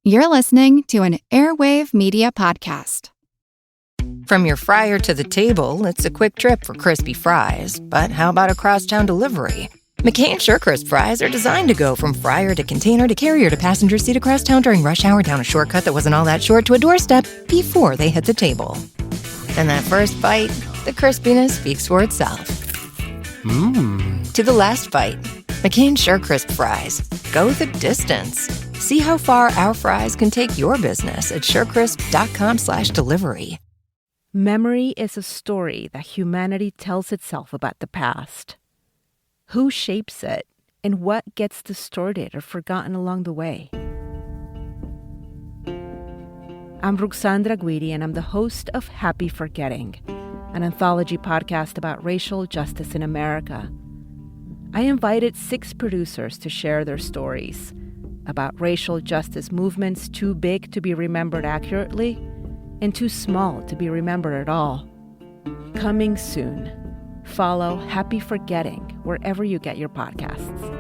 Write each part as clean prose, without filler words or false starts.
You're listening to an Airwave Media Podcast. From your fryer to the table, it's a quick trip for crispy fries. But how about a crosstown delivery? McCain SureCrisp fries are designed to go from fryer to container to carrier to passenger seat across town during rush hour down a shortcut that wasn't all that short to a doorstep before they hit the table. And that first bite, the crispiness speaks for itself. To the last bite, McCain SureCrisp fries. Go the distance. See how far our fries can take your business at surecrisp.com/delivery. Memory is a story that humanity tells itself about the past. Who shapes it, and what gets distorted or forgotten along the way? I'm Ruxandra Guidi, and I'm the host of Happy Forgetting, an anthology podcast about racial justice in America. I invited 6 producers to share their stories about racial justice movements too big to be remembered accurately and too small to be remembered at all. Coming soon. Follow Happy Forgetting wherever you get your podcasts.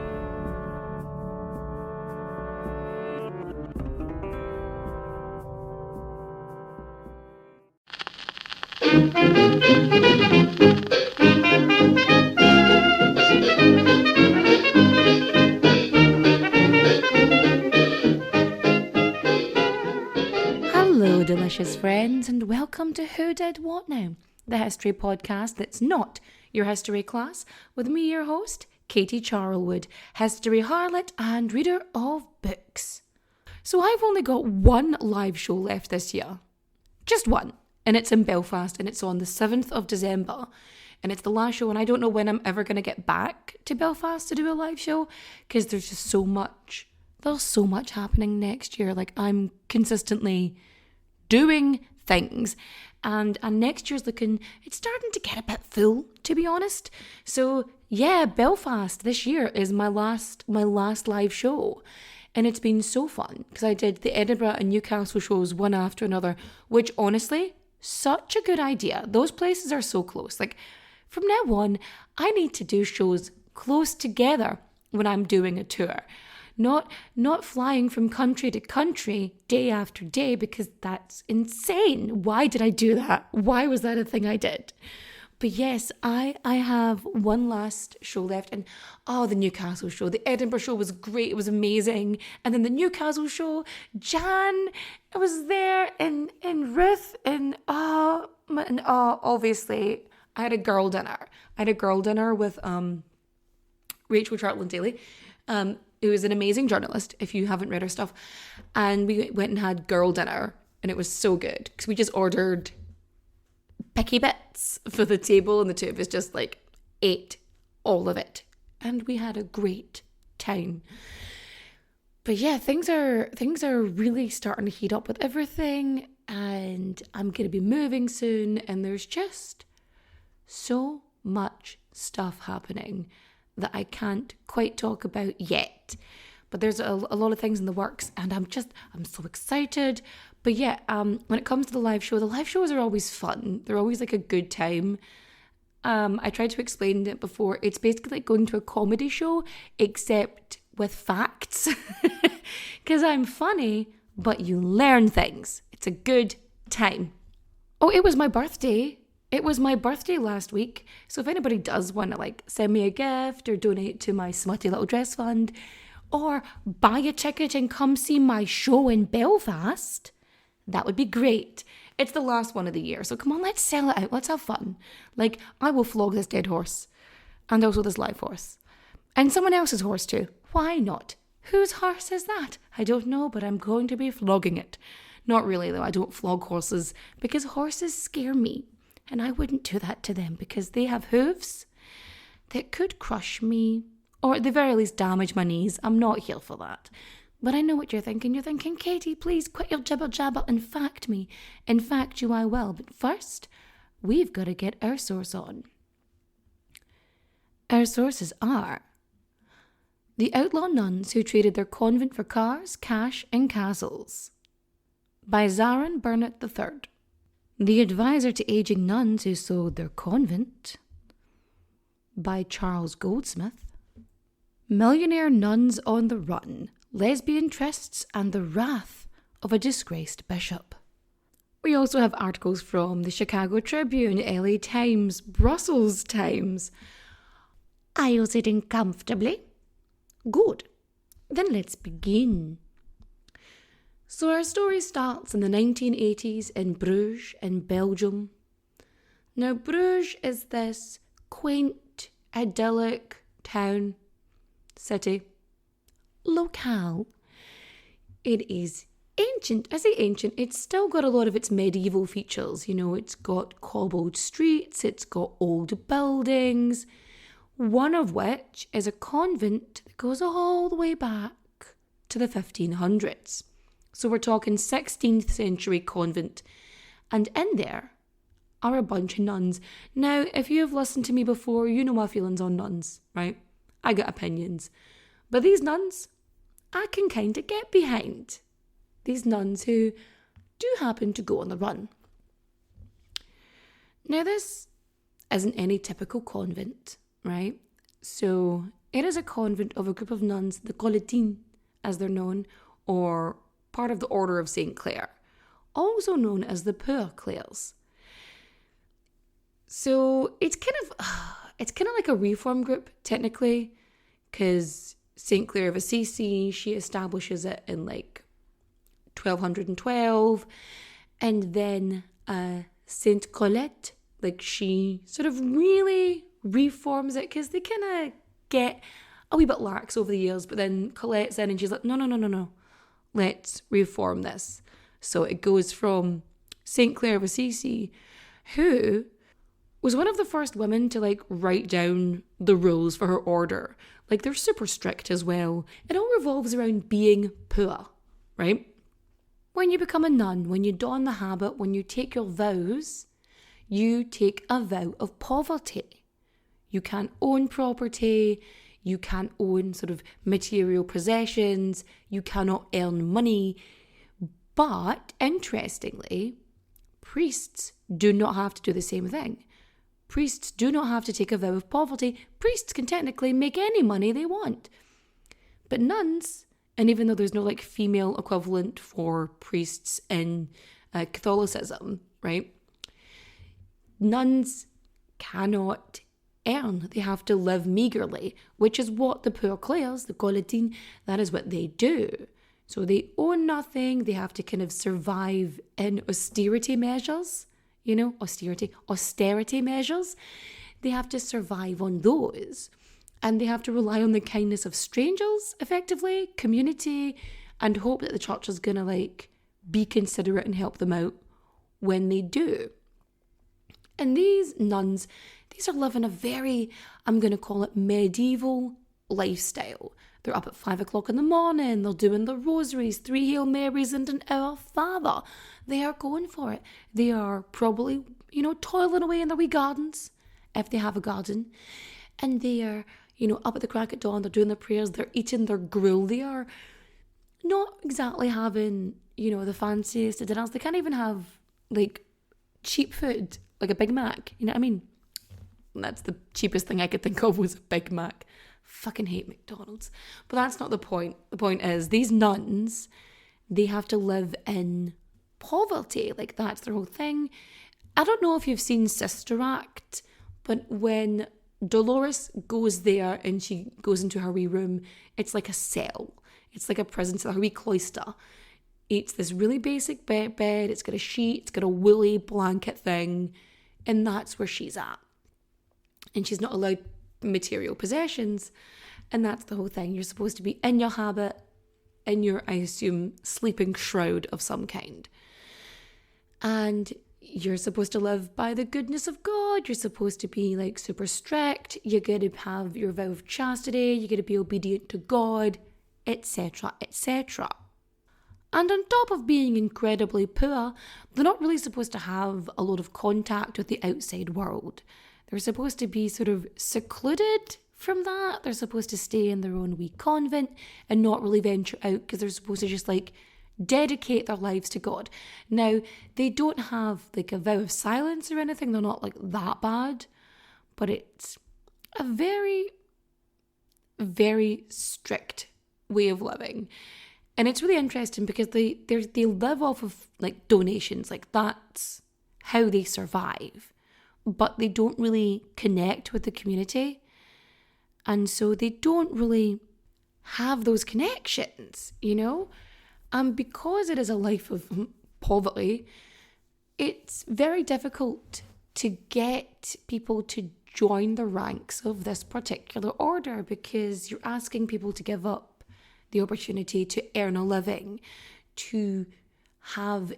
Hello, delicious friends, and welcome to Who Did What Now, the history podcast that's not your history class, with me, your host, Katie Charlwood, history harlot and reader of books. So I've only got one live show left this year. Just one. And it's in Belfast, and it's on the 7th of December. And it's the last show, and I don't know when I'm ever going to get back to Belfast to do a live show, because there's just so much. There's so much happening next year. Like, I'm consistently doing things, and next year's it's starting to get a bit full, to be honest. So yeah, Belfast this year is my last live show, and it's been so fun because I did the Edinburgh and Newcastle shows one after another, which honestly, such a good idea. Those places are so close. Like, from now on, I need to do shows close together when I'm doing a tour. Not flying from country to country day after day, because that's insane. Why did I do that? Why was that a thing I did? But yes, I have one last show left, and the Newcastle show. The Edinburgh show was great. It was amazing. And then the Newcastle show, Jan, I was there, and Ruth, and obviously I had a girl dinner. I had a girl dinner with Rachel Chartland-Daly, who is an amazing journalist, if you haven't read her stuff. And we went and had girl dinner, and it was so good, because we just ordered picky bits for the table, and the two of us just ate all of it. And we had a great time. But yeah, things are really starting to heat up with everything, and I'm going to be moving soon, and there's just so much stuff happening that I can't quite talk about yet. But there's a lot of things in the works, and I'm so excited. But yeah, when it comes to the live shows are always fun. They're always a good time. I tried to explain it before. It's basically like going to a comedy show, except with facts. Because I'm funny, but you learn things. It's a good time. Oh, it was my birthday. It was my birthday last week, so if anybody does want to send me a gift or donate to my smutty little dress fund, or buy a ticket and come see my show in Belfast, that would be great. It's the last one of the year, so come on, let's sell it out, let's have fun. I will flog this dead horse, and also this live horse, and someone else's horse too. Why not? Whose horse is that? I don't know, but I'm going to be flogging it. Not really though, I don't flog horses, because horses scare me. And I wouldn't do that to them, because they have hooves that could crush me, or at the very least damage my knees. I'm not here for that. But I know what you're thinking. You're thinking, Katie, please quit your jibber jabber and fact me. In fact, you I will. But first, we've got to get our source on. Our sources are the Outlaw Nuns Who Traded Their Convent for Cars, Cash, and Castles by Zaran Burnett III. The Advisor to Aging Nuns Who Sold Their Convent by Charles Goldsmith. Millionaire Nuns on the Run, Lesbian Trysts and the Wrath of a disgraced bishop. We also have articles from the Chicago Tribune, LA Times, Brussels Times. Are you sitting comfortably? Good. Then let's begin. So our story starts in the 1980s in Bruges in Belgium. Now Bruges is this quaint, idyllic town, city, locale. It is ancient. I say ancient, it's still got a lot of its medieval features. You know, it's got cobbled streets, it's got old buildings, one of which is a convent that goes all the way back to the 1500s. So we're talking 16th century convent. And in there are a bunch of nuns. Now, if you have listened to me before, you know my feelings on nuns, right? I got opinions. But these nuns, I can kind of get behind. These nuns who do happen to go on the run. Now, this isn't any typical convent, right? So it is a convent of a group of nuns, the Colletines, as they're known, or part of the Order of St. Clare, also known as the Poor Clares. So it's kind of like a reform group, technically, because St. Clare of Assisi, she establishes it in like 1212, and then Saint Colette, like she sort of really reforms it because they kind of get a wee bit lax over the years, but then Colette's in and she's like, no, let's reform this. So it goes from St. Clare of Assisi, who was one of the first women to like write down the rules for her order. Like they're super strict as well. It all revolves around being poor, right? When you become a nun, when you don the habit, when you take your vows, you take a vow of poverty. You can't own property, you can't own sort of material possessions, you cannot earn money. But interestingly, priests do not have to do the same thing. Priests do not have to take a vow of poverty. Priests can technically make any money they want. But nuns, and even though there's no like female equivalent for priests in Catholicism, right? Nuns cannot earn. They have to live meagerly, which is what the Poor Clares, the Colletines, that is what they do. So they own nothing. They have to kind of survive in austerity measures, you know, austerity measures. They have to survive on those. And they have to rely on the kindness of strangers, effectively, community, and hope that the church is going to like be considerate and help them out when they do. And these nuns, these are living a very, I'm going to call it medieval lifestyle. They're up at 5 o'clock in the morning. They're doing the rosaries, 3 Hail Marys and an Our Father. They are going for it. They are probably, you know, toiling away in their wee gardens, if they have a garden. And they are, you know, up at the crack of dawn. They're doing their prayers. They're eating their gruel. They are not exactly having, you know, the fanciest of dinners. They can't even have, like, cheap food, like a Big Mac. You know what I mean? That's the cheapest thing I could think of was a Big Mac. Fucking hate McDonald's. But that's not the point. The point is, these nuns, they have to live in poverty. Like, that's their whole thing. I don't know if you've seen Sister Act, but when Dolores goes there and she goes into her wee room, it's like a cell. It's like a prison cell, her wee cloister. It's this really basic bed. It's got a sheet. It's got a woolly blanket thing. And that's where she's at. And she's not allowed material possessions. And that's the whole thing. You're supposed to be in your habit, in your, I assume, sleeping shroud of some kind. And you're supposed to live by the goodness of God. You're supposed to be like super strict. You're going to have your vow of chastity. You're going to be obedient to God, etc., etc. And on top of being incredibly poor, they're not really supposed to have a lot of contact with the outside world. They're supposed to be sort of secluded from that. They're supposed to stay in their own wee convent and not really venture out because they're supposed to just like dedicate their lives to God. Now, they don't have like a vow of silence or anything. They're not like that bad, but it's a very, very strict way of living. And it's really interesting because they live off of like donations, like that's how they survive, but they don't really connect with the community. And so they don't really have those connections, you know? And because it is a life of poverty, it's very difficult to get people to join the ranks of this particular order because you're asking people to give up the opportunity to earn a living, to have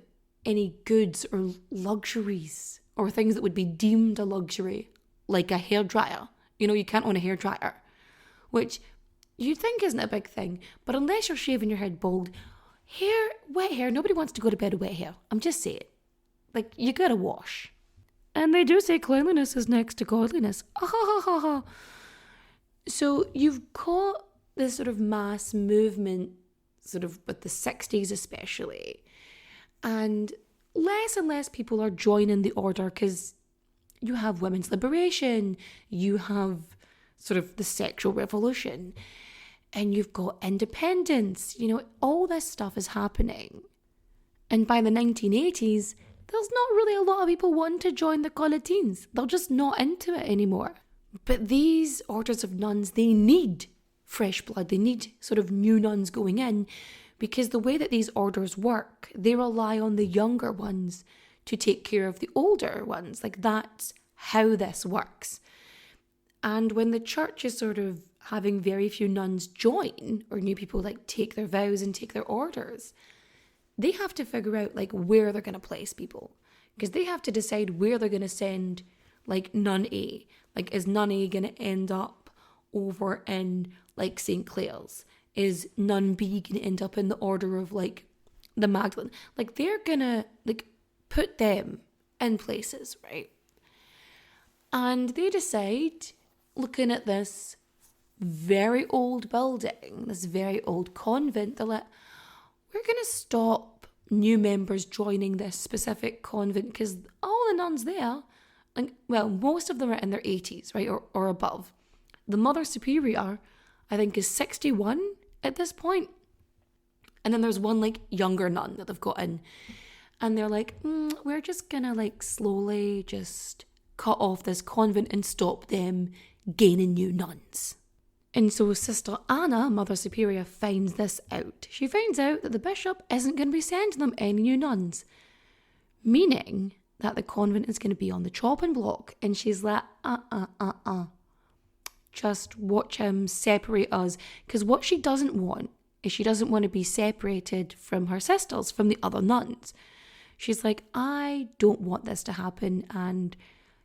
any goods or luxuries or things that would be deemed a luxury, like a hairdryer. You know, you can't own a hairdryer, which you'd think isn't a big thing, but unless you're shaving your head bald, wet hair, nobody wants to go to bed with wet hair. I'm just saying. Like, you gotta wash. And they do say cleanliness is next to godliness. So you've got this sort of mass movement, sort of with the 60s especially, and less people are joining the order because you have women's liberation, you have sort of the sexual revolution, and you've got independence. You know, all this stuff is happening. And by the 1980s, there's not really a lot of people wanting to join the Collatines. They're just not into it anymore. But these orders of nuns, they need fresh blood. They need sort of new nuns going in because the way that these orders work, they rely on the younger ones to take care of the older ones. Like, that's how this works. And when the church is sort of having very few nuns join, or new people like take their vows and take their orders, they have to figure out like where they're going to place people, because they have to decide where they're going to send like nun A. Like, is nun A going to end up over in like St. Clare's? Is nun B going to end up in the order of like the Magdalene? Like, they're going to like put them in places, right? And they decide, looking at this very old building, this very old convent, they're like, we're going to stop new members joining this specific convent because all the nuns there, like, well, most of them are in their 80s, right, or above. The Mother Superior, I think, is 61 at this point. And then there's one, like, younger nun that they've got in. And they're like, we're just going to, like, slowly just cut off this convent and stop them gaining new nuns. And so Sister Anna, Mother Superior, finds this out. She finds out that the bishop isn't going to be sending them any new nuns, meaning that the convent is going to be on the chopping block. And she's like, just watch him separate us. Because what she doesn't want is she doesn't want to be separated from her sisters, from the other nuns. She's like, I don't want this to happen. And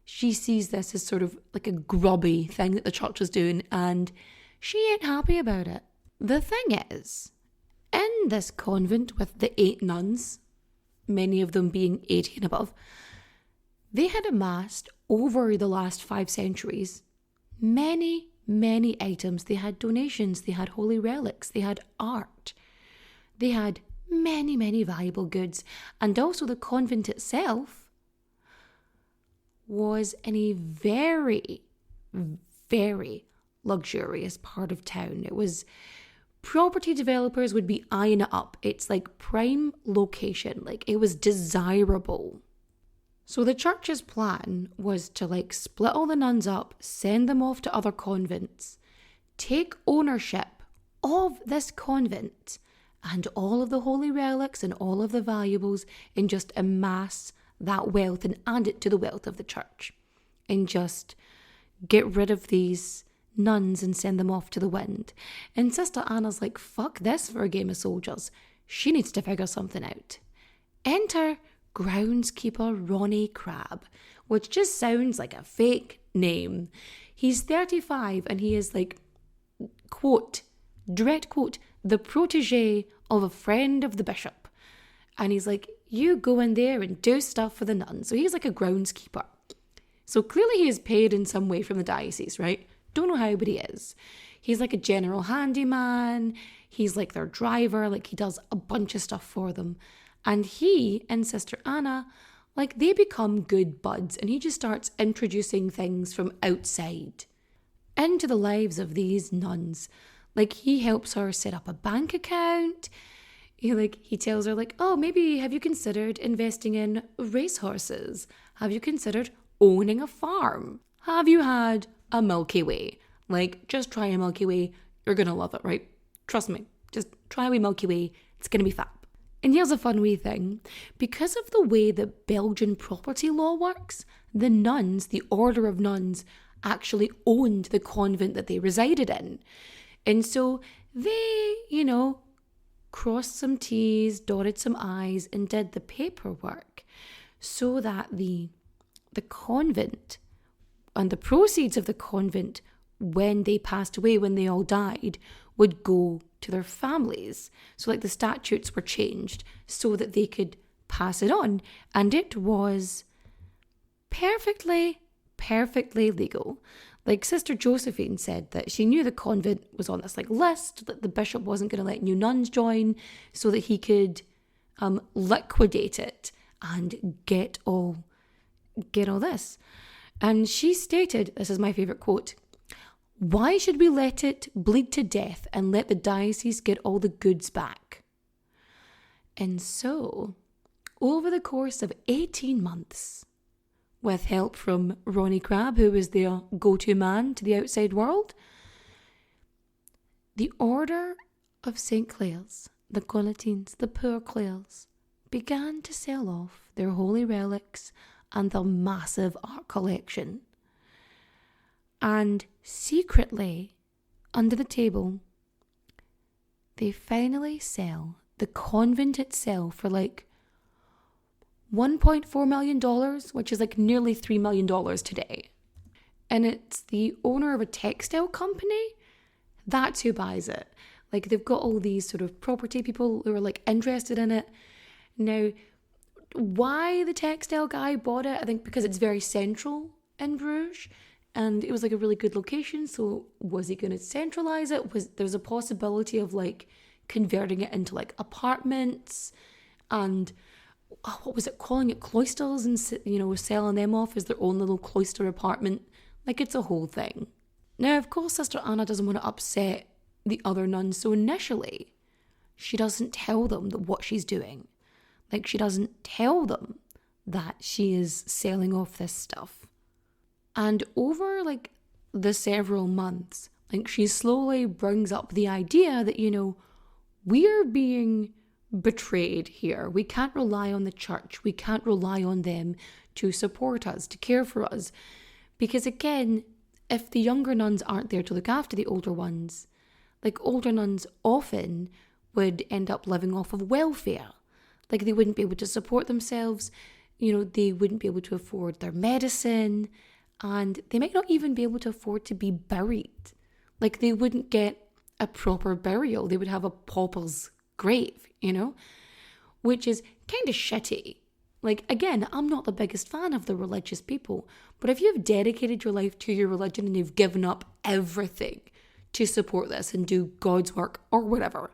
she sees this as sort of like a grubby thing that the church is doing, and she ain't happy about it. The thing is, in this convent with the 8 nuns, many of them being 80 and above, they had amassed over the last 5 centuries many items. They had donations, they had holy relics, they had art, they had many valuable goods. And also the convent itself was in a very luxurious part of town. It was, property developers would be eyeing it up. It's like prime location, like it was desirable. So the church's plan was to like split all the nuns up, send them off to other convents, take ownership of this convent and all of the holy relics and all of the valuables, and just amass that wealth and add it to the wealth of the church, and just get rid of these nuns and send them off to the wind. And Sister Anna's like, fuck this for a game of soldiers. She needs to figure something out. Enter groundskeeper Ronnie Crabbe, which just sounds like a fake name. He's 35 and he is like, quote, direct quote, the protege of a friend of the bishop. And he's like, you go in there and do stuff for the nuns. So he's like a groundskeeper. So clearly he is paid in some way from the diocese, right? Don't know how, but he is. He's like a general handyman. He's like their driver. Like, he does a bunch of stuff for them. And he and Sister Anna, like, they become good buds. And he just starts introducing things from outside into the lives of these nuns. Like, he helps her set up a bank account. he tells her like, oh, maybe have you considered investing in racehorses? Have you considered owning a farm? Have you had a Milky Way? Like, just try a Milky Way. You're going to love it, right? Trust me. Just try a wee Milky Way. It's going to be fab. And here's a fun wee thing. Because of the way that Belgian property law works, the nuns, the order of nuns, actually owned the convent that they resided in. And so they, crossed some T's, dotted some I's, and did the paperwork so that the convent and the proceeds of the convent, when they passed away, when they all died, would go to their families. So like the statutes were changed so that they could pass it on. And it was perfectly legal. Like Sister Josephine said that she knew the convent was on this like list, that the bishop wasn't going to let new nuns join so that he could liquidate it and get all this. And she stated, this is my favourite quote, "Why should we let it bleed to death and let the diocese get all the goods back?" And so, over the course of 18 months, with help from Ronnie Crabbe, who was their go-to man to the outside world, the Order of St. Clares, the Collatines, the Poor Clares, began to sell off their holy relics and their massive art collection. And secretly, under the table, they finally sell the convent itself for like $1.4 million, which is like nearly $3 million today. And it's the owner of a textile company. That's who buys it. Like they've got all these sort of property people who are like interested in it. Now, why the textile guy bought it? I think because it's very central in Bruges. And it was like a really good location. So was he going to centralize it? There's a possibility of like converting it into like apartments and what was it, calling it cloisters and, selling them off as their own little cloister apartment. Like it's a whole thing. Now, of course, Sister Anna doesn't want to upset the other nuns. So initially, she doesn't tell them what she's doing. Like she doesn't tell them that she is selling off this stuff. And over like the several months, like she slowly brings up the idea that, we're being betrayed here. We can't rely on the church. We can't rely on them to support us, to care for us. Because again, if the younger nuns aren't there to look after the older ones, like older nuns often would end up living off of welfare. Like they wouldn't be able to support themselves. They wouldn't be able to afford their medicine. And they might not even be able to afford to be buried. Like they wouldn't get a proper burial. They would have a pauper's grave, which is kind of shitty. Like, again, I'm not the biggest fan of the religious people, but if you've dedicated your life to your religion and you've given up everything to support this and do God's work or whatever,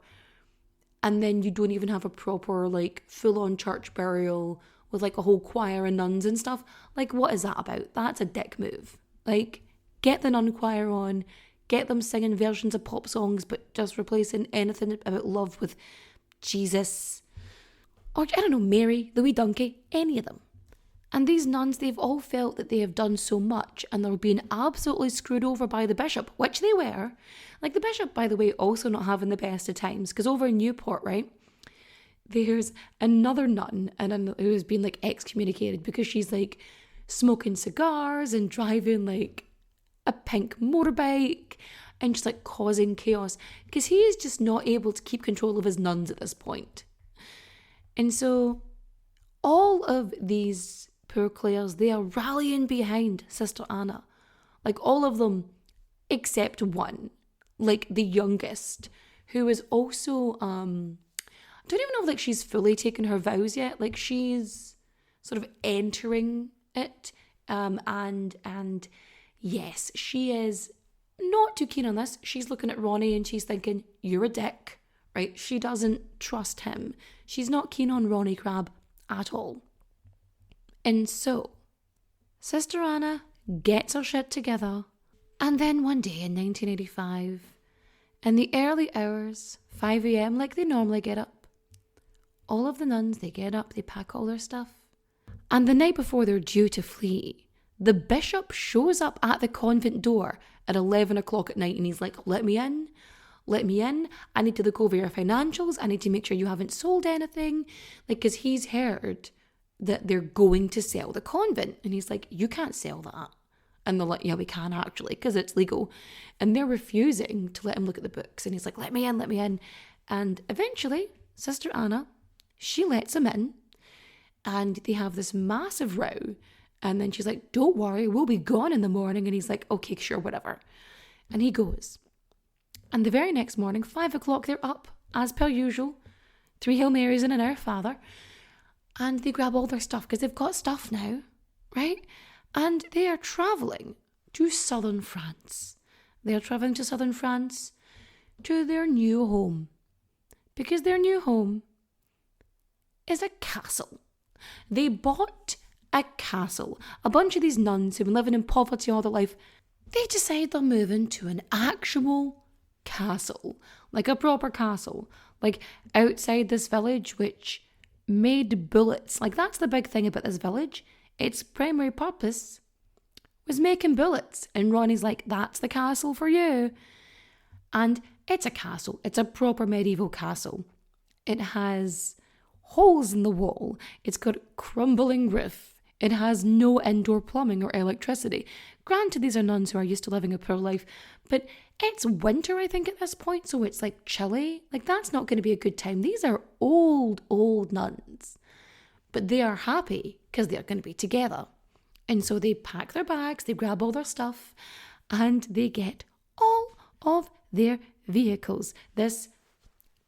and then you don't even have a proper, like, full-on church burial with, like, a whole choir and nuns and stuff, like, what is that about? That's a dick move. Like, get the nun choir on, get them singing versions of pop songs, but just replacing anything about love with Jesus, or I don't know, Mary, the wee donkey, any of them. And these nuns, they've all felt that they have done so much and they're being absolutely screwed over by the bishop, which they were. Like the bishop, by the way, also not having the best of times, because over in Newport, right, there's another nun who's been like excommunicated because she's like smoking cigars and driving like a pink motorbike and just like causing chaos because he is just not able to keep control of his nuns at this point. And so all of these Poor Clares, they are rallying behind Sister Anna. Like all of them except one, like the youngest, who is also, I don't even know if like she's fully taken her vows yet. Like she's sort of entering it. And yes, she is not too keen on this. She's looking at Ronnie and she's thinking, you're a dick, right? She doesn't trust him. She's not keen on Ronnie Crabbe at all. And so, Sister Anna gets her shit together. And then one day in 1985, in the early hours, 5 a.m. like they normally get up, all of the nuns, they get up, they pack all their stuff. And the night before they're due to flee, the bishop shows up at the convent door at 11 o'clock at night and he's like, let me in. Let me in. I need to look over your financials. I need to make sure you haven't sold anything. Like, because he's heard that they're going to sell the convent. And he's like, you can't sell that. And they're like, yeah, we can actually, because it's legal. And they're refusing to let him look at the books. And he's like, let me in, let me in. And eventually, Sister Anna, she lets him in. And they have this massive row. And then she's like, don't worry, we'll be gone in the morning. And he's like, okay, sure, whatever. And he goes. And the very next morning, 5 o'clock, they're up, as per usual. 3 Hail Marys and an Our Father. And they grab all their stuff, because they've got stuff now, right? And they are travelling to southern France. They are travelling to southern France to their new home. Because their new home is a castle. They bought a castle. A bunch of these nuns who've been living in poverty all their life, they decide they're moving to an actual castle, like a proper castle, like outside this village which made bullets. Like, that's the big thing about this village. Its primary purpose was making bullets. And Ronnie's like, that's the castle for you. And it's a castle. It's a proper medieval castle. It has holes in the wall. It's got a crumbling roof. It has no indoor plumbing or electricity. Granted, these are nuns who are used to living a poor life, but it's winter, I think, at this point, so it's like chilly. Like, that's not going to be a good time. These are old nuns, but they are happy because they're going to be together. And so they pack their bags, they grab all their stuff, and they get all of their vehicles. This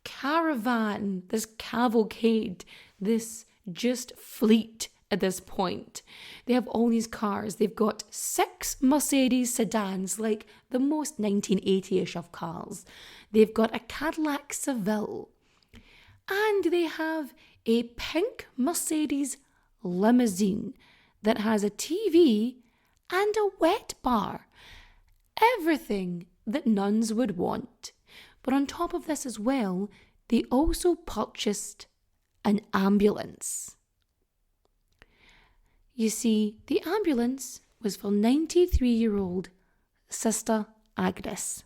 caravan, this cavalcade, this just fleet at this point. They have all these cars. They've got 6 Mercedes sedans, like the most 1980-ish of cars. They've got a Cadillac Seville. And they have a pink Mercedes limousine that has a TV and a wet bar. Everything that nuns would want. But on top of this as well, they also purchased an ambulance. You see, the ambulance was for 93-year-old Sister Agnes.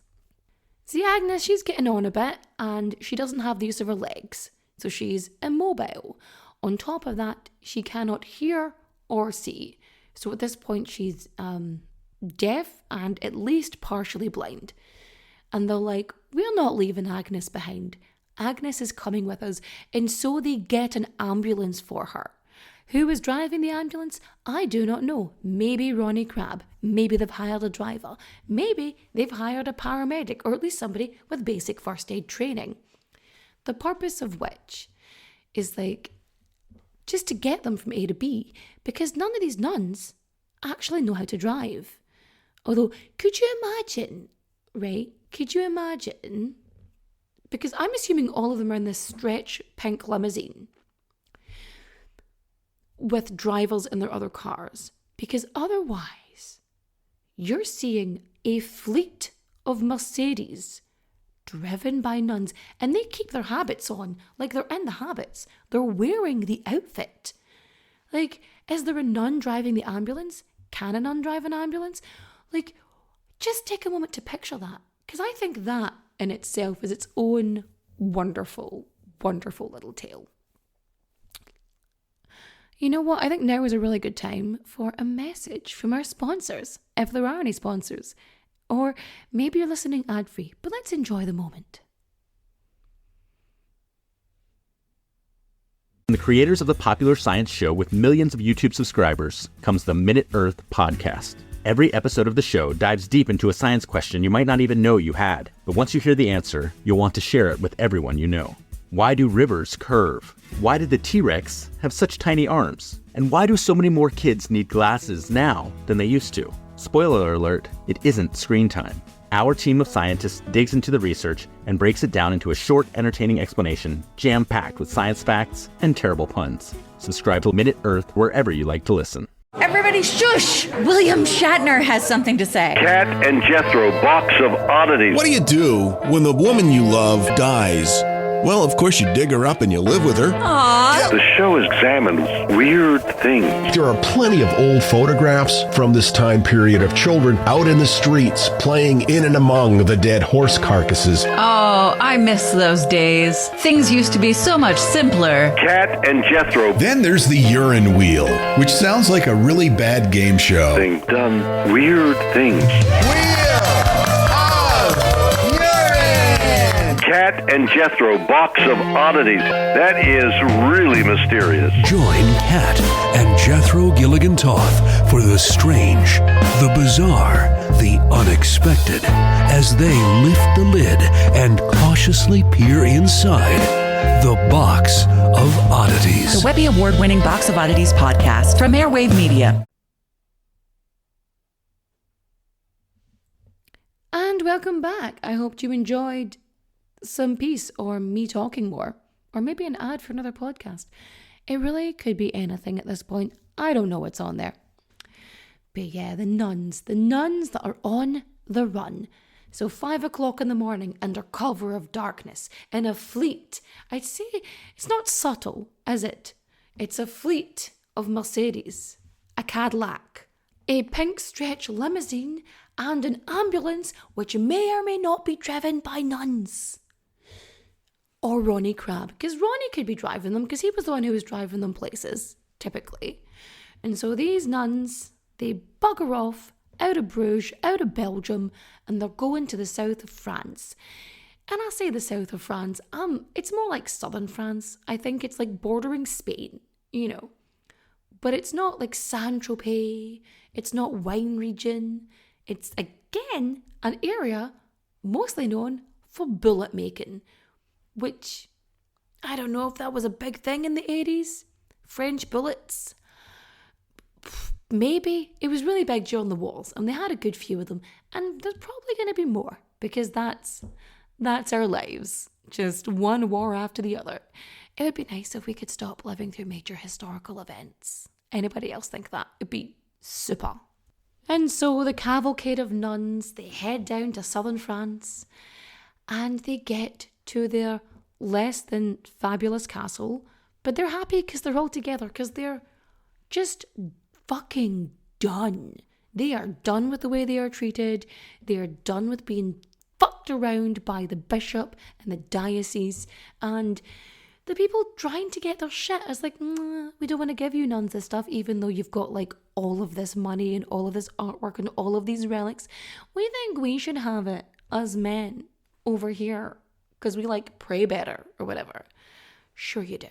See, Agnes, she's getting on a bit and she doesn't have the use of her legs, so she's immobile. On top of that, she cannot hear or see. So at this point, she's deaf and at least partially blind. And they're like, we're not leaving Agnes behind. Agnes is coming with us. And so they get an ambulance for her. Who is driving the ambulance? I do not know. Maybe Ronnie Crabbe. Maybe they've hired a driver. Maybe they've hired a paramedic, or at least somebody with basic first aid training. The purpose of which is like just to get them from A to B, because none of these nuns actually know how to drive. Although, could you imagine, right? Could you imagine? Because I'm assuming all of them are in this stretch pink limousine with drivers in their other cars, because otherwise you're seeing a fleet of Mercedes driven by nuns, and they keep their habits on, like they're in the habits, they're wearing the outfit. Like, is there a nun driving the ambulance? Can a nun drive an ambulance? Like, just take a moment to picture that, because I think that in itself is its own wonderful, wonderful little tale. You know what? I think now is a really good time for a message from our sponsors, if there are any sponsors. Or maybe you're listening ad-free, but let's enjoy the moment. From the creators of the popular science show with millions of YouTube subscribers comes the Minute Earth podcast. Every episode of the show dives deep into a science question you might not even know you had. But once you hear the answer, you'll want to share it with everyone you know. Why do rivers curve? Why did the T-Rex have such tiny arms? And why do so many more kids need glasses now than they used to? Spoiler alert, it isn't screen time. Our team of scientists digs into the research and breaks it down into a short, entertaining explanation, jam-packed with science facts and terrible puns. Subscribe to Minute Earth wherever you like to listen. Everybody shush! William Shatner has something to say. Cat and Jethro, box of oddities. What do you do when the woman you love dies? Well, of course, you dig her up and you live with her. The show examines weird things. There are plenty of old photographs from this time period of children out in the streets playing in and among the dead horse carcasses. Oh, I miss those days. Things used to be so much simpler. Cat and Jethro. Then there's the urine wheel, which sounds like a really bad game show. They've done weird things. Cat and Jethro, box of oddities. That is really mysterious. Join Kat and Jethro Gilligan Toth for the strange, the bizarre, the unexpected, as they lift the lid and cautiously peer inside the Box of Oddities. The Webby Award-winning Box of Oddities podcast from Airwave Media. And welcome back. I hope you enjoyed some peace or me talking more, or maybe an ad for another podcast. It really could be anything at this point. I don't know what's on there. But yeah, the nuns that are on the run. So 5 o'clock in the morning under cover of darkness in a fleet. I'd say it's not subtle, is it? It's a fleet of Mercedes, a Cadillac, a pink stretch limousine, and an ambulance which may or may not be driven by nuns. Or Ronnie Crab, because Ronnie could be driving them, because he was the one who was driving them places, typically. And so these nuns, they bugger off out of Bruges, out of Belgium, and they're going to the south of France. And I say the south of France, it's more like southern France. I think it's like bordering Spain, you know. But it's not like Saint-Tropez, it's not wine region. It's, again, an area mostly known for bullet making, which, I don't know if that was a big thing in the 80s. French bullets. Maybe. It was really big during the wars, and they had a good few of them. And there's probably going to be more, because that's our lives. Just one war after the other. It would be nice if we could stop living through major historical events. Anybody else think that? It'd be super. And so the cavalcade of nuns, they head down to southern France, and they get to their less than fabulous castle, but they're happy because they're all together, because they're just fucking done. They are done with the way they are treated. They are done with being fucked around by the bishop and the diocese, and the people trying to get their shit is like, we don't want to give you nuns this stuff, even though you've got like all of this money and all of this artwork and all of these relics. We think we should have it as men over here, because we like pray better or whatever. Sure you do.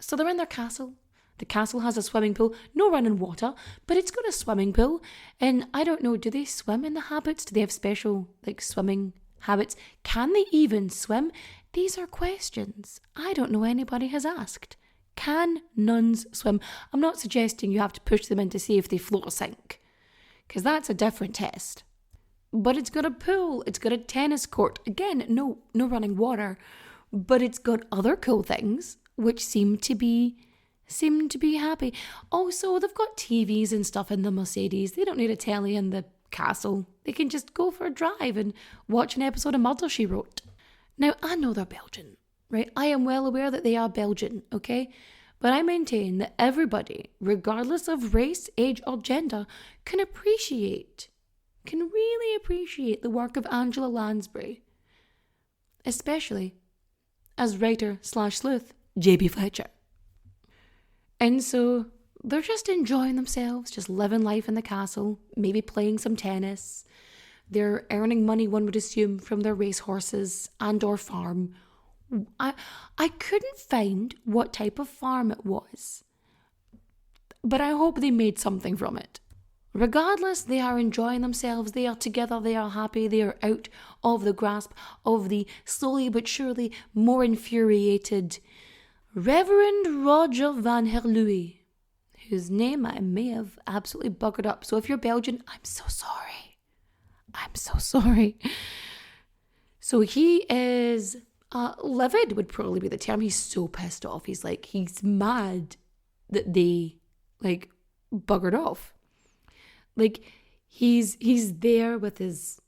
So they're in their castle. The castle has a swimming pool, no running water, but it's got a swimming pool. And I don't know, do they swim in the habits? Do they have special like swimming habits? Can they even swim? These are questions I don't know anybody has asked. Can nuns swim? I'm not suggesting you have to push them in to see if they float or sink, because that's a different test. But it's got a pool, it's got a tennis court. Again, no running water, but it's got other cool things which seem to be happy. Also, they've got TVs and stuff in the Mercedes. They don't need a telly in the castle. They can just go for a drive and watch an episode of Murder, She Wrote. Now, I know they're Belgian, right? I am well aware that they are Belgian, okay? But I maintain that everybody, regardless of race, age, or gender, can really appreciate the work of Angela Lansbury. Especially as writer/sleuth J.B. Fletcher. And so they're just enjoying themselves, just living life in the castle, maybe playing some tennis. They're earning money, one would assume, from their racehorses and or farm. I couldn't find what type of farm it was, but I hope they made something from it. Regardless, they are enjoying themselves, they are together, they are happy, they are out of the grasp of the slowly but surely more infuriated Reverend Roger van Herluwe, whose name I may have absolutely buggered up. So if you're Belgian, I'm so sorry. I'm so sorry. So he is livid would probably be the term. He's so pissed off. He's mad that they buggered off. He's there with his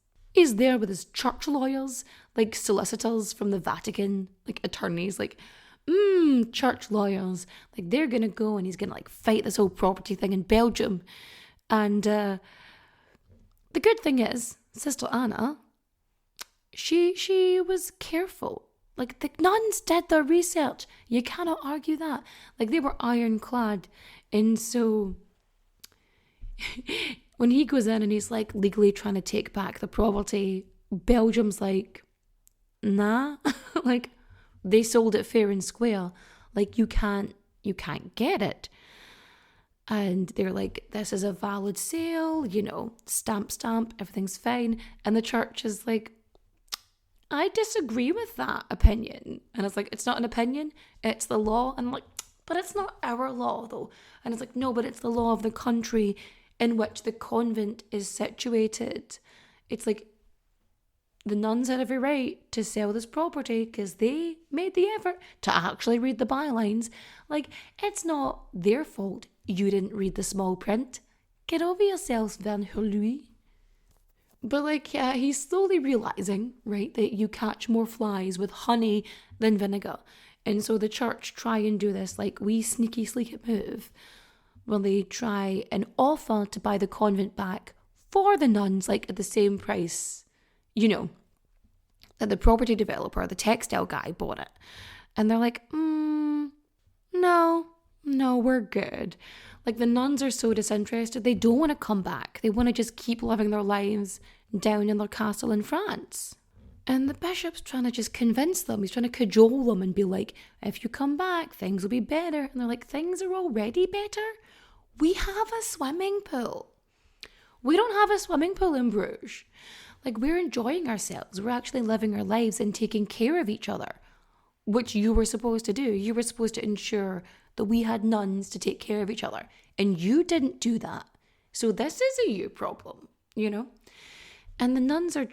church lawyers. like solicitors from the Vatican, like attorneys, like, church lawyers, like they're gonna go and he's gonna like fight this whole property thing in Belgium. And the good thing is, Sister Anna, she was careful. Like, the nuns did their research. You cannot argue that. Like, they were ironclad. And so when he goes in and he's like legally trying to take back the property, Belgium's like, nah. Like, they sold it fair and square. Like, you can't get it. And they're like, this is a valid sale, stamp, everything's fine. And the church is like, I disagree with that opinion. And it's like, it's not an opinion, it's the law. And I'm like, but it's not our law though. And it's like, no, but it's the law of the country in which the convent is situated. It's like, the nuns had every right to sell this property because they made the effort to actually read the bylines. Like, it's not their fault you didn't read the small print. Get over yourselves, Van Hurlui. But like, yeah, he's slowly realizing, right, that you catch more flies with honey than vinegar. And so the church try and do this like wee sneaky sleek move where they try and offer to buy the convent back for the nuns, like at the same price, that the property developer, the textile guy, bought it. And they're like, no, we're good. Like, the nuns are so disinterested, they don't want to come back. They want to just keep living their lives down in their castle in France. And the bishop's trying to just convince them. He's trying to cajole them and be like, if you come back, things will be better. And they're like, things are already better? We have a swimming pool. We don't have a swimming pool in Bruges. Like, we're enjoying ourselves. We're actually living our lives and taking care of each other, which you were supposed to do. You were supposed to ensure that we had nuns to take care of each other. And you didn't do that. So this is a you problem, And the nuns are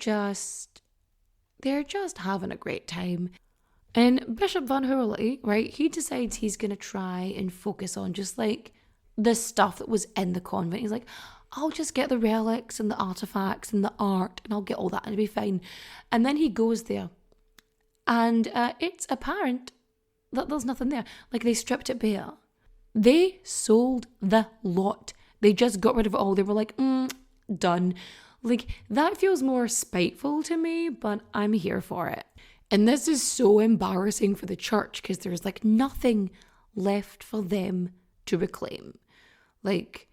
they're just having a great time. And Bishop Van Hurley, right, he decides he's going to try and focus on just like the stuff that was in the convent. He's like, I'll just get the relics and the artifacts and the art and I'll get all that and it'll be fine. And then he goes there and it's apparent that there's nothing there. Like, they stripped it bare. They sold the lot. They just got rid of it all. They were like, done. Like, that feels more spiteful to me, but I'm here for it. And this is so embarrassing for the church because there's like nothing left for them to reclaim. Like,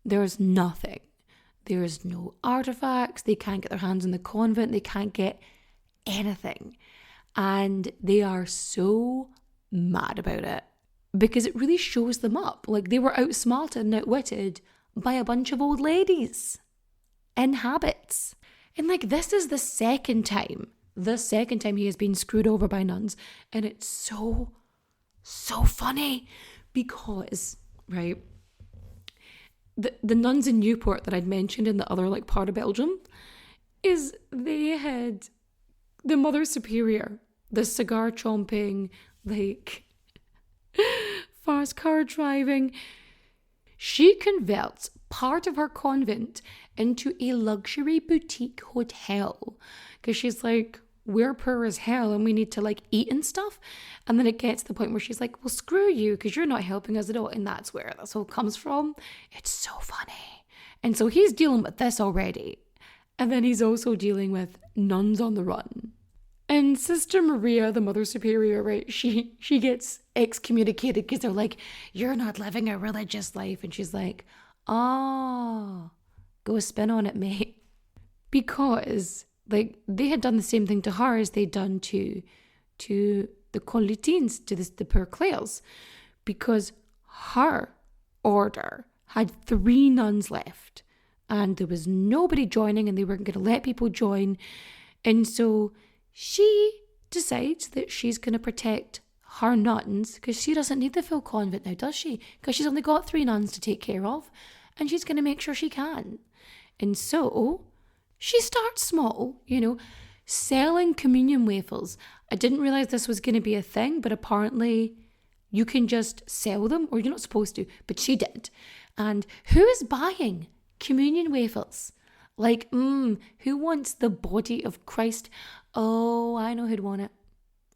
there's nothing. There's no artifacts. They can't get their hands on the convent. They can't get anything. And they are so mad about it because it really shows them up. Like, they were outsmarted and outwitted by a bunch of old ladies in habits. And like, this is the second time he has been screwed over by nuns. And it's so funny because, right, the nuns in Newport that I'd mentioned in the other like part of Belgium is they had the Mother Superior, the cigar chomping, like fast car driving. She converts part of her convent into a luxury boutique hotel because she's like, we're poor as hell and we need to like eat and stuff. And then it gets to the point where she's like, well, screw you because you're not helping us at all. And that's where this all comes from. It's so funny. And so he's dealing with this already. And then he's also dealing with nuns on the run. And Sister Maria, the Mother Superior, right, she gets excommunicated because they're like, you're not living a religious life. And she's like, oh, go spin on it, mate. Because like, they had done the same thing to her as they'd done to the Conlutines, to the Poor Clares, because her order had 3 nuns left and there was nobody joining and they weren't going to let people join. And so she decides that she's going to protect her nuns because she doesn't need the full convent now, does she? Because she's only got 3 nuns to take care of and she's going to make sure she can. And so she starts small, selling communion wafers. I didn't realize this was going to be a thing, but apparently you can just sell them, or you're not supposed to, but she did. And who is buying communion wafers? Like, who wants the body of Christ Oh, I know who'd want it.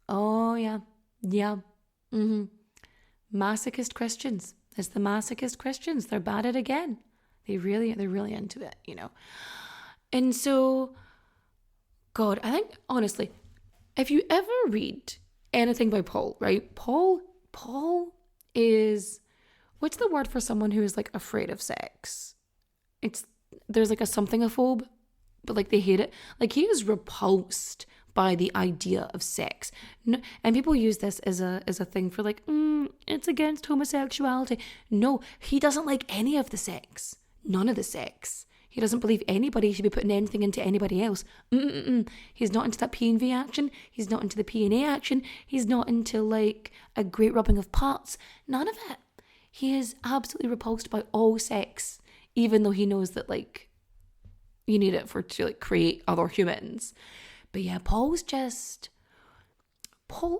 Oh, yeah. Yeah. Masochist Christians. It's the masochist Christians. They're bad at it again. They're really into it, you know. And so, God, I think, honestly, if you ever read anything by Paul, right? Paul is, what's the word for someone who is like afraid of sex? There's like a something-ophobe, but like they hate it. Like he is repulsed by the idea of sex. And people use this as a thing for like, it's against homosexuality. No, he doesn't like any of the sex. None of the sex. He doesn't believe anybody should be putting anything into anybody else. He's not into that P&V action. He's not into the P&A action. He's not into like a great rubbing of parts. None of it. He is absolutely repulsed by all sex, even though he knows that like you need it to like create other humans. But yeah, Paul,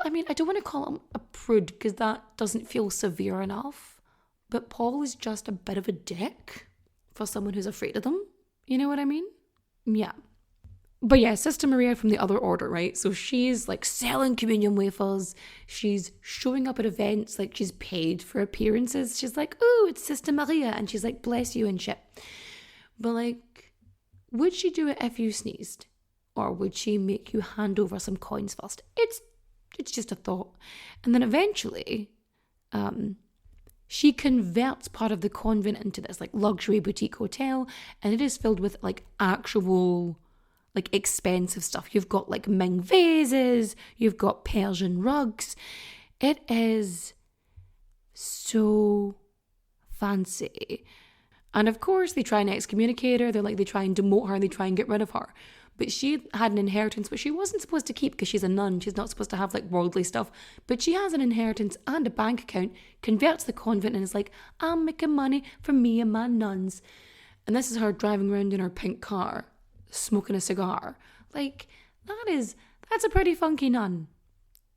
I mean, I don't want to call him a prude because that doesn't feel severe enough. But Paul is just a bit of a dick for someone who's afraid of them. You know what I mean? Yeah. But yeah, Sister Maria from the other order, right? So she's like selling communion wafers. She's showing up at events, like she's paid for appearances. She's like, oh, it's Sister Maria. And she's like, bless you and shit. But like, would she do it if you sneezed? Or would she make you hand over some coins first? It's just a thought. And then eventually, she converts part of the convent into this like luxury boutique hotel, and it is filled with like actual like expensive stuff. You've got like Ming vases, you've got Persian rugs. It is so fancy. And of course they try and excommunicate her. They try and demote her, and they try and get rid of her. But she had an inheritance which she wasn't supposed to keep because she's a nun. She's not supposed to have like worldly stuff. But she has an inheritance and a bank account, converts the convent, and is like, I'm making money for me and my nuns. And this is her driving around in her pink car, smoking a cigar. Like, that's a pretty funky nun,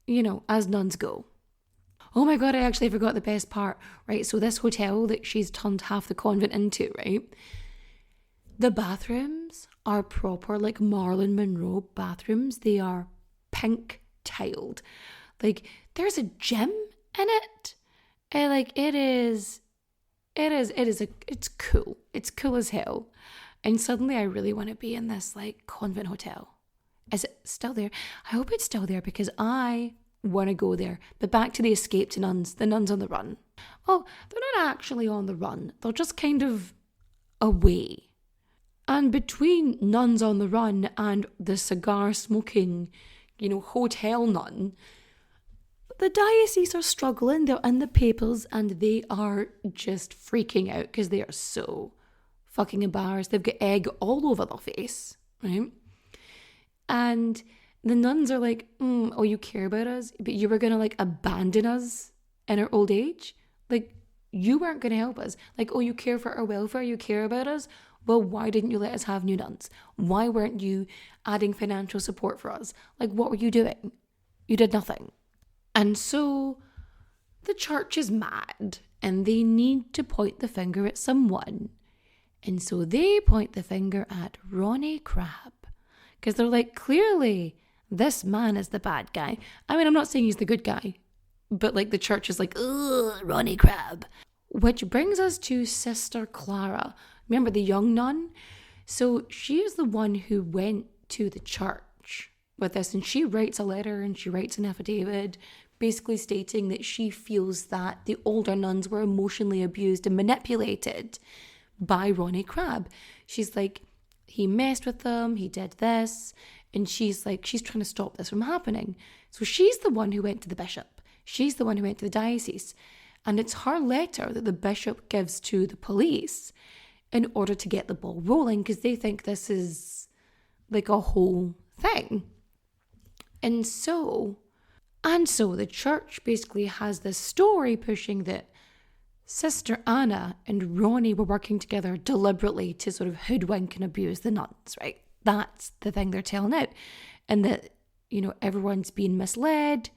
you know, as nuns go. Oh my God, I actually forgot the best part, right? So this hotel that she's turned half the convent into, right? The bathrooms are proper like Marilyn Monroe bathrooms. They are pink tiled. Like there's a gym in it. And like it's cool. It's cool as hell. And suddenly I really want to be in this like convent hotel. Is it still there? I hope it's still there because I want to go there. But back to the escaped nuns, the nuns on the run. Well, they're not actually on the run. They're just kind of away. And between nuns on the run and the cigar smoking, you know, hotel nun, the diocese are struggling. They're in the papers and they are just freaking out because they are so fucking embarrassed. They've got egg all over their face, right? And the nuns are like, oh, you care about us, but you were going to like abandon us in our old age? Like, you weren't going to help us. Like, oh, you care for our welfare, you care about us? Well, why didn't you let us have new nuns? Why weren't you adding financial support for us? Like, what were you doing? You did nothing. And so the church is mad and they need to point the finger at someone. And so they point the finger at Ronnie Crab. Because they're like, clearly, this man is the bad guy. I mean, I'm not saying he's the good guy. But like the church is like, ugh, Ronnie Crab. Which brings us to Sister Clara. Remember the young nun? So she is the one who went to the church with this, and she writes a letter and she writes an affidavit basically stating that she feels that the older nuns were emotionally abused and manipulated by Ronnie Crab. She's like, he messed with them, he did this, and she's like, she's trying to stop this from happening. So she's the one who went to the bishop. She's the one who went to the diocese. And it's her letter that the bishop gives to the police in order to get the ball rolling because they think this is like a whole thing. And so the church basically has this story pushing that Sister Anna and Ronnie were working together deliberately to sort of hoodwink and abuse the nuns, right? That's the thing they're telling out. And that, you know, everyone's being misled.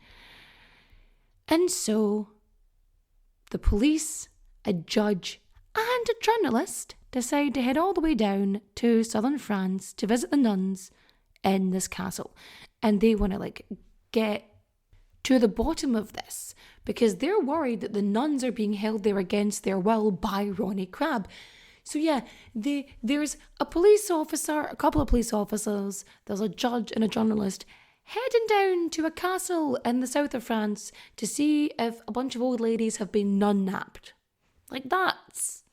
And so the police, a judge, and a journalist decide to head all the way down to southern France to visit the nuns in this castle. and they want to like get to the bottom of this because they're worried that the nuns are being held there against their will by Ronnie Crabbe. So yeah, there's a police officer, a couple of police officers, there's a judge and a journalist heading down to a castle in the south of France to see if a bunch of old ladies have been nun-napped. Like that's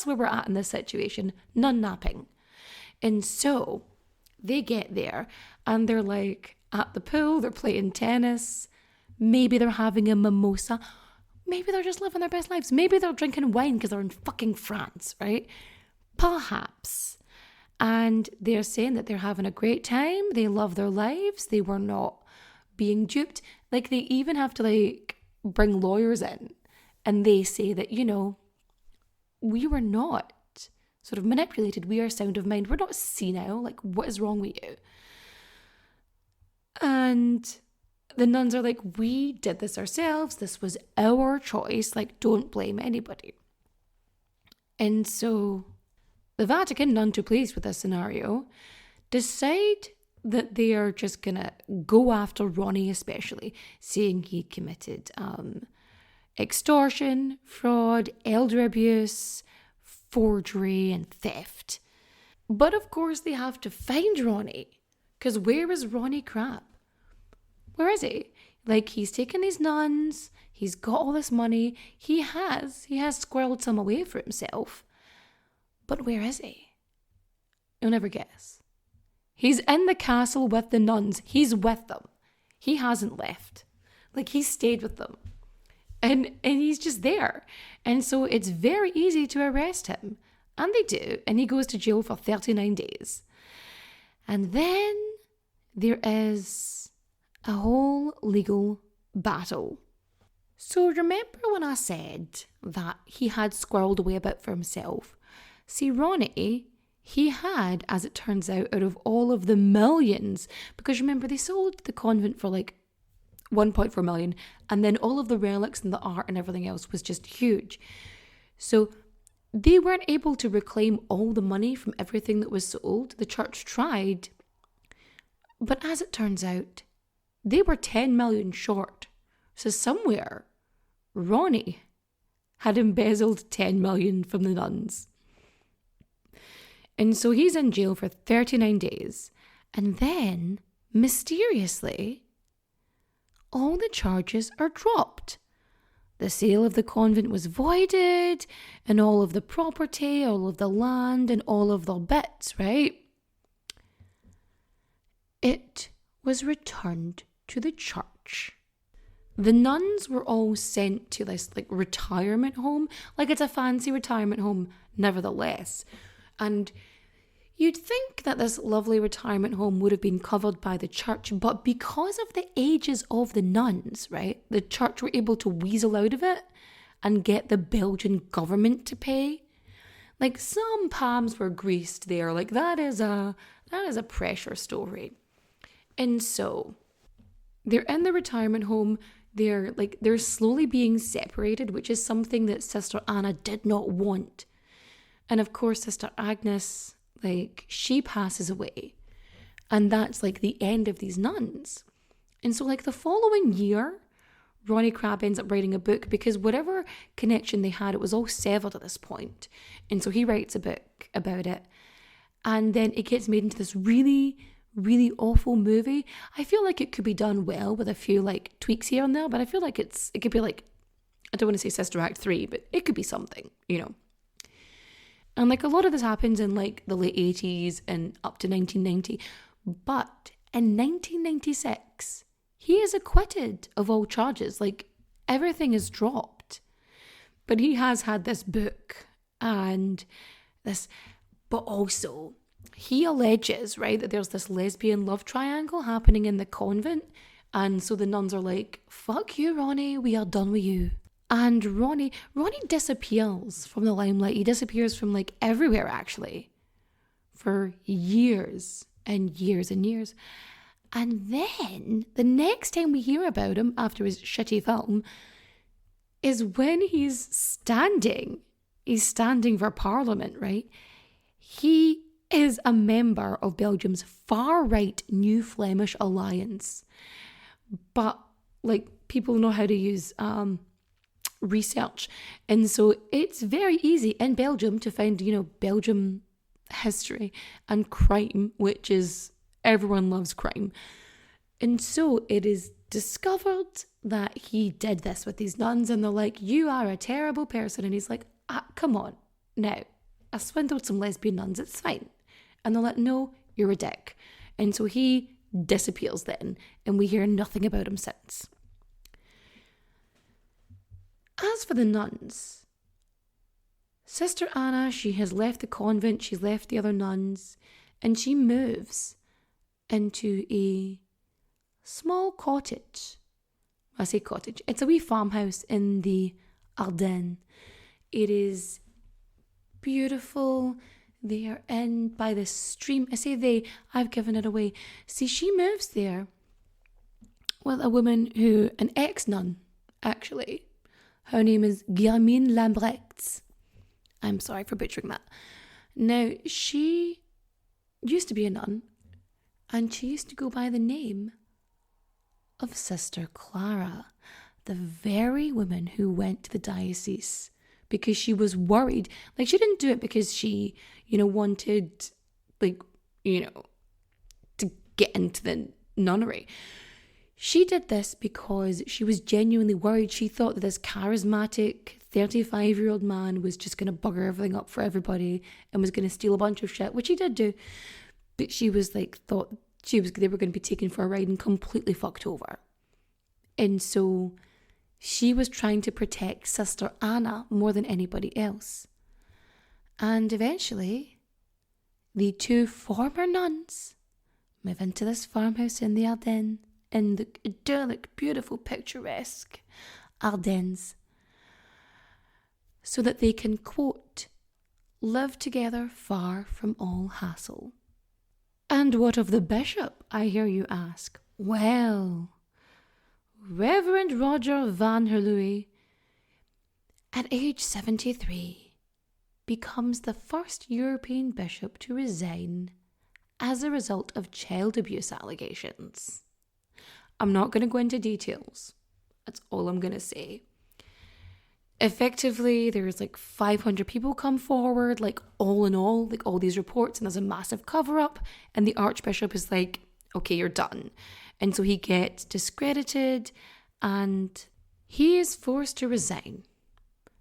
where we're at in this situation, nun-napping. And so they get there and they're like at the pool, they're playing tennis, maybe they're having a mimosa, maybe they're just living their best lives, maybe they're drinking wine because they're in fucking France, right? Perhaps. And they're saying that they're having a great time, they love their lives, they were not being duped. Like they even have to like bring lawyers in and they say that, you know, we were not sort of manipulated, we are sound of mind, we're not senile, like what is wrong with you? And the nuns are like, we did this ourselves, this was our choice, like don't blame anybody. And so the Vatican, none too pleased with this scenario, decide that they are just gonna go after Ronnie especially, saying he committed extortion, fraud, elder abuse, forgery and theft. But of course they have to find Ronnie, because where is Ronnie Crabbe? Where is he? Like he's taken these nuns, he's got all this money, he has squirreled some away for himself. But where is he? You'll never guess. He's in the castle with the nuns. He's with them. He hasn't left. Like he stayed with them. And he's just there. And so it's very easy to arrest him. And they do. And he goes to jail for 39 days. And then there is a whole legal battle. So remember when I said that he had squirreled away a bit for himself? See, Ronnie, he had, as it turns out of all of the millions, because remember, they sold the convent for like 1.4 million, and then all of the relics and the art and everything else was just huge. So they weren't able to reclaim all the money from everything that was sold. The church tried, but as it turns out, they were 10 million short. So somewhere, Ronnie had embezzled 10 million from the nuns. And so he's in jail for 39 days. And then, mysteriously, all the charges are dropped. The sale of the convent was voided, and all of the property, all of the land, and all of the bits, right? It was returned to the church. The nuns were all sent to this like retirement home. Like it's a fancy retirement home, nevertheless. And you'd think that this lovely retirement home would have been covered by the church, but because of the ages of the nuns, right, the church were able to weasel out of it and get the Belgian government to pay. Like some palms were greased there. Like that is a pressure story. And so they're in the retirement home. They're slowly being separated, which is something that Sister Anna did not want. And of course, Sister Agnes, like, she passes away. And that's like the end of these nuns. And so like the following year, Ronnie Crabbe ends up writing a book because whatever connection they had, it was all severed at this point. And so he writes a book about it. And then it gets made into this really, really awful movie. I feel like it could be done well with a few like tweaks here and there, but I feel like it could be like, I don't want to say Sister Act 3, but it could be something, you know. And like a lot of this happens in like the late 80s and up to 1990. But in 1996, he is acquitted of all charges. Like everything is dropped. But he has had this book and this, but also he alleges, right, that there's this lesbian love triangle happening in the convent. And so the nuns are like, fuck you, Ronnie, we are done with you. And Ronnie disappears from the limelight. He disappears from like everywhere actually for years and years and years. And then the next time we hear about him after his shitty film is when he's standing for Parliament, right? He is a member of Belgium's far-right New Flemish Alliance. But, like, people know how to use research. And so it's very easy in Belgium to find, Belgium history and crime, which is, everyone loves crime. And so it is discovered that he did this with these nuns, and they're like, you are a terrible person. And he's like, come on, now, I swindled some lesbian nuns, it's fine. And they're like, no, you're a dick. And so he disappears then, and we hear nothing about him since. As for the nuns, Sister Anna, she has left the convent, she's left the other nuns, and she moves into a small cottage. I say cottage, it's a wee farmhouse in the Ardennes. It is beautiful. They are in by the stream. I say they, I've given it away. See, she moves there with a woman an ex-nun, actually. Her name is Guillemine Lambrechts. I'm sorry for butchering that. Now, she used to be a nun, and she used to go by the name of Sister Clara, the very woman who went to the diocese because she was worried. Like, she didn't do it because she, wanted, to get into the nunnery. She did this because she was genuinely worried. She thought that this charismatic 35-year-old man was just going to bugger everything up for everybody and was going to steal a bunch of shit, which he did do. But she was thought they were going to be taken for a ride and completely fucked over. And so she was trying to protect Sister Anna more than anybody else. And eventually, the two former nuns move into this farmhouse in the Ardennes, in the idyllic, beautiful, picturesque Ardennes, so that they can, quote, live together far from all hassle. And what of the bishop, I hear you ask? Well, Reverend Roger van Herluy, at age 73, becomes the first European bishop to resign as a result of child abuse allegations. I'm not going to go into details. That's all I'm going to say. Effectively, there's 500 people come forward, all in all, all these reports, and there's a massive cover-up, and the archbishop is like, okay, you're done. And so he gets discredited, and he is forced to resign.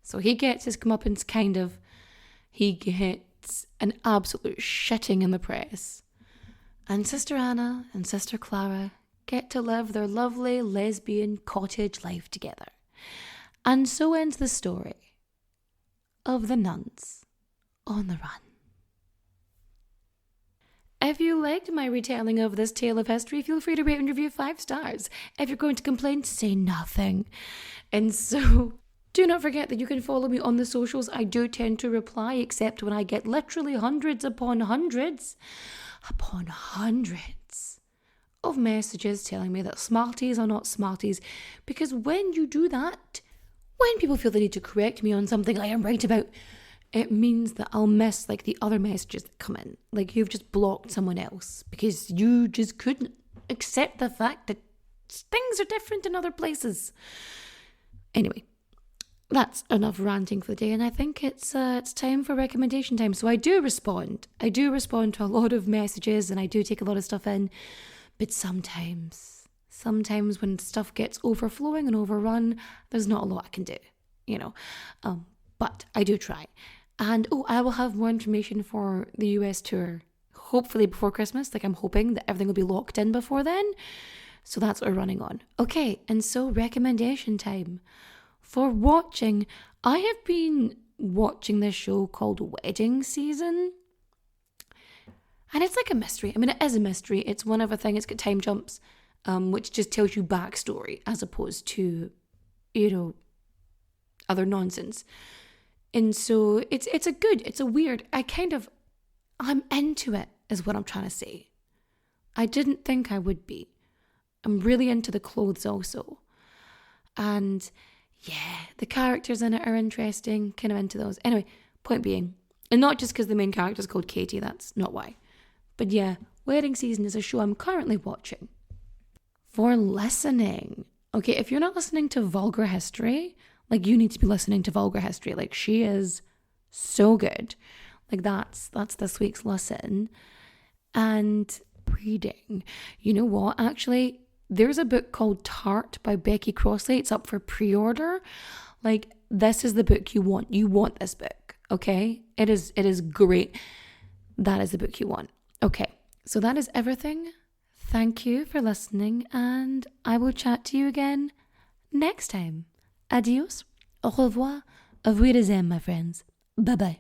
So he gets his comeuppance, he gets an absolute shitting in the press. And Sister Anna and Sister Clara get to live their lovely lesbian cottage life together. And so ends the story of the nuns on the run. If you liked my retelling of this tale of history, feel free to rate and review 5 stars. If you're going to complain, say nothing. And so, do not forget that you can follow me on the socials. I do tend to reply, except when I get literally hundreds upon hundreds of messages telling me that Smarties are not Smarties. Because when you do that, when people feel the need to correct me on something I am right about, it means that I'll miss the other messages that come in. You've just blocked someone else because you just couldn't accept the fact that things are different in other places. Anyway, that's enough ranting for the day, and I think it's time for recommendation time. So I do respond to a lot of messages, and I do take a lot of stuff in, but sometimes when stuff gets overflowing and overrun, there's not a lot I can do, but I do try. And I will have more information for the US tour, hopefully before Christmas. I'm hoping that everything will be locked in before then. So that's what we're running on. Okay, and so recommendation time. For watching, I have been watching this show called Wedding Season. And it's a mystery. I mean, it is a mystery. It's one other thing. It's got time jumps, which just tells you backstory as opposed to, other nonsense. And so it's a weird, I'm into it, is what I'm trying to say. I didn't think I would be. I'm really into the clothes also. And yeah, the characters in it are interesting, kind of into those. Anyway, point being, And not just because the main character is called Katie, that's not why. But yeah, Wedding Season is a show I'm currently watching. For listening. Okay, if you're not listening to Vulgar History, like you need to be listening to Vulgar History. Like she is so good. Like that's this week's listen. And reading. You know what? Actually, there's a book called Tart by Becky Crossley. It's up for pre-order. Like this is the book you want. You want this book. Okay? It is great. That is the book you want. Okay. So that is everything. Thank you for listening, and I will chat to you again next time. Adios, au revoir, auf Wiedersehen, my friends. Bye-bye.